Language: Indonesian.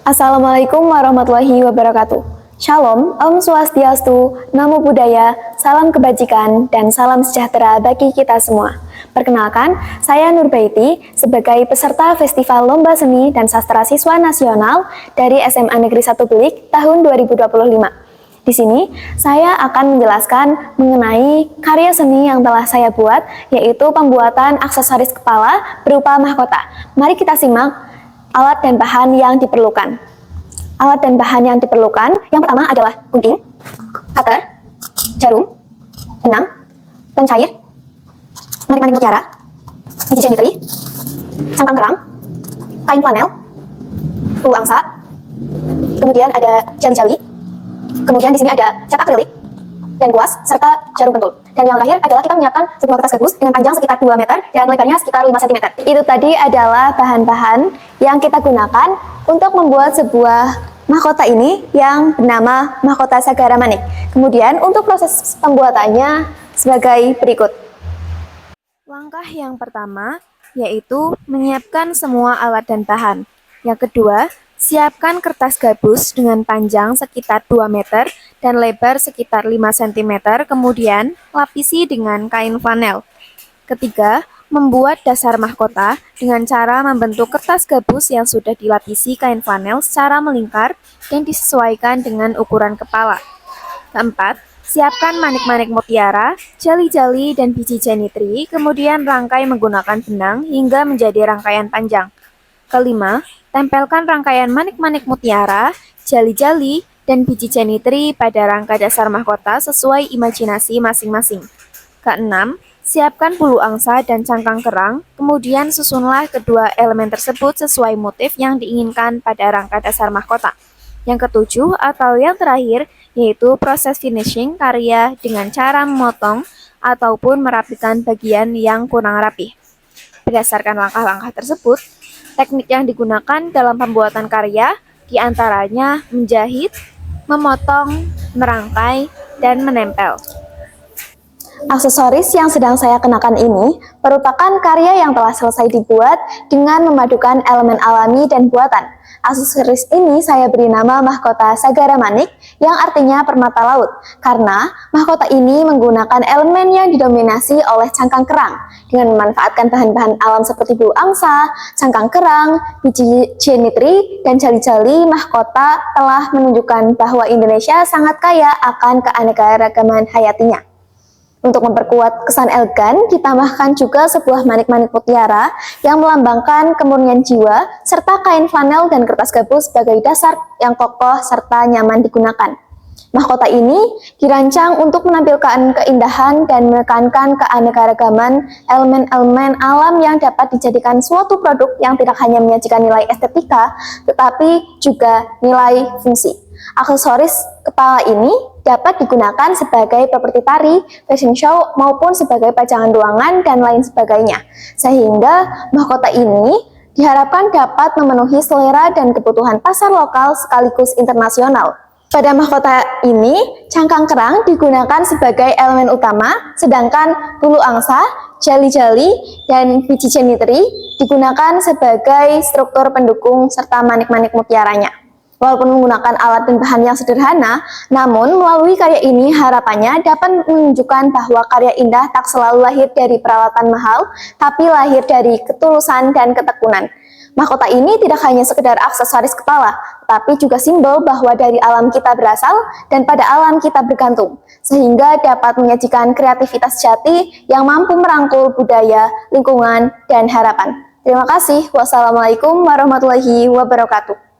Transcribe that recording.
Assalamualaikum warahmatullahi wabarakatuh. Shalom, Om Swastiastu, Namo Buddhaya, salam kebajikan, dan salam sejahtera bagi kita semua. Perkenalkan, saya Nurbaiti sebagai peserta Festival Lomba Seni dan Sastra Siswa Nasional dari SMA Negeri 1 Belik tahun 2025. Di sini, saya akan menjelaskan mengenai karya seni yang telah saya buat, yaitu pembuatan aksesoris kepala berupa mahkota. Mari kita simak alat dan bahan yang diperlukan. Alat dan bahan yang diperlukan, yang pertama adalah gunting, cutter, jarum, benang, lem cair, manik-manik mutiara, biji geometri, cangkang kerang, kain flanel, bulu angsa, kemudian ada jali-jali, kemudian di sini ada cat akrilik dan kuas serta jarum pentul. Dan yang terakhir adalah kita menyiapkan sebuah kertas gabus dengan panjang sekitar 2 meter dan lebarnya sekitar 5 cm. Itu tadi adalah bahan-bahan yang kita gunakan untuk membuat sebuah mahkota ini yang bernama mahkota Sagara Manik. Kemudian untuk proses pembuatannya sebagai berikut. Langkah yang pertama yaitu menyiapkan semua alat dan bahan. Yang kedua, siapkan kertas gabus dengan panjang sekitar 2 meter dan lebar sekitar 5 cm, kemudian lapisi dengan kain flanel. Ketiga, membuat dasar mahkota dengan cara membentuk kertas gabus yang sudah dilapisi kain flanel secara melingkar dan disesuaikan dengan ukuran kepala. Keempat, siapkan manik-manik mutiara, jali-jali, dan biji jenitri, kemudian rangkai menggunakan benang hingga menjadi rangkaian panjang. Kelima, tempelkan rangkaian manik-manik mutiara, jali-jali, dan biji jenitri pada rangka dasar mahkota sesuai imajinasi masing-masing. Keenam, siapkan bulu angsa dan cangkang kerang, kemudian susunlah kedua elemen tersebut sesuai motif yang diinginkan pada rangka dasar mahkota. Yang ketujuh atau yang terakhir, yaitu proses finishing karya dengan cara memotong ataupun merapikan bagian yang kurang rapi. Berdasarkan langkah-langkah tersebut, teknik yang digunakan dalam pembuatan karya diantaranya menjahit, memotong, merangkai, dan menempel. Aksesoris yang sedang saya kenakan ini merupakan karya yang telah selesai dibuat dengan memadukan elemen alami dan buatan. Aksesoris ini saya beri nama mahkota Sagara Manik yang artinya permata laut, karena mahkota ini menggunakan elemen yang didominasi oleh cangkang kerang. Dengan memanfaatkan bahan-bahan alam seperti bulu angsa, cangkang kerang, biji jenitri, dan jali-jali, mahkota telah menunjukkan bahwa Indonesia sangat kaya akan keanekaragaman hayatinya. Untuk memperkuat kesan elegan, ditambahkan juga sebuah manik-manik mutiara yang melambangkan kemurnian jiwa, serta kain flanel dan kertas gabus sebagai dasar yang kokoh serta nyaman digunakan. Mahkota ini dirancang untuk menampilkan keindahan dan menekankan keanekaragaman elemen-elemen alam yang dapat dijadikan suatu produk yang tidak hanya menyajikan nilai estetika, tetapi juga nilai fungsi. Aksesoris kepala ini dapat digunakan sebagai properti tari, fashion show, maupun sebagai pajangan ruangan dan lain sebagainya. Sehingga mahkota ini diharapkan dapat memenuhi selera dan kebutuhan pasar lokal sekaligus internasional. Pada mahkota ini, cangkang kerang digunakan sebagai elemen utama, sedangkan bulu angsa, jali-jali, dan biji jenitri digunakan sebagai struktur pendukung serta manik-manik mutiaranya. Walaupun menggunakan alat dan bahan yang sederhana, namun melalui karya ini harapannya dapat menunjukkan bahwa karya indah tak selalu lahir dari peralatan mahal, tapi lahir dari ketulusan dan ketekunan. Mahkota ini tidak hanya sekedar aksesoris kepala, tapi juga simbol bahwa dari alam kita berasal dan pada alam kita bergantung, sehingga dapat menyajikan kreativitas jati yang mampu merangkul budaya, lingkungan, dan harapan. Terima kasih. Wassalamualaikum warahmatullahi wabarakatuh.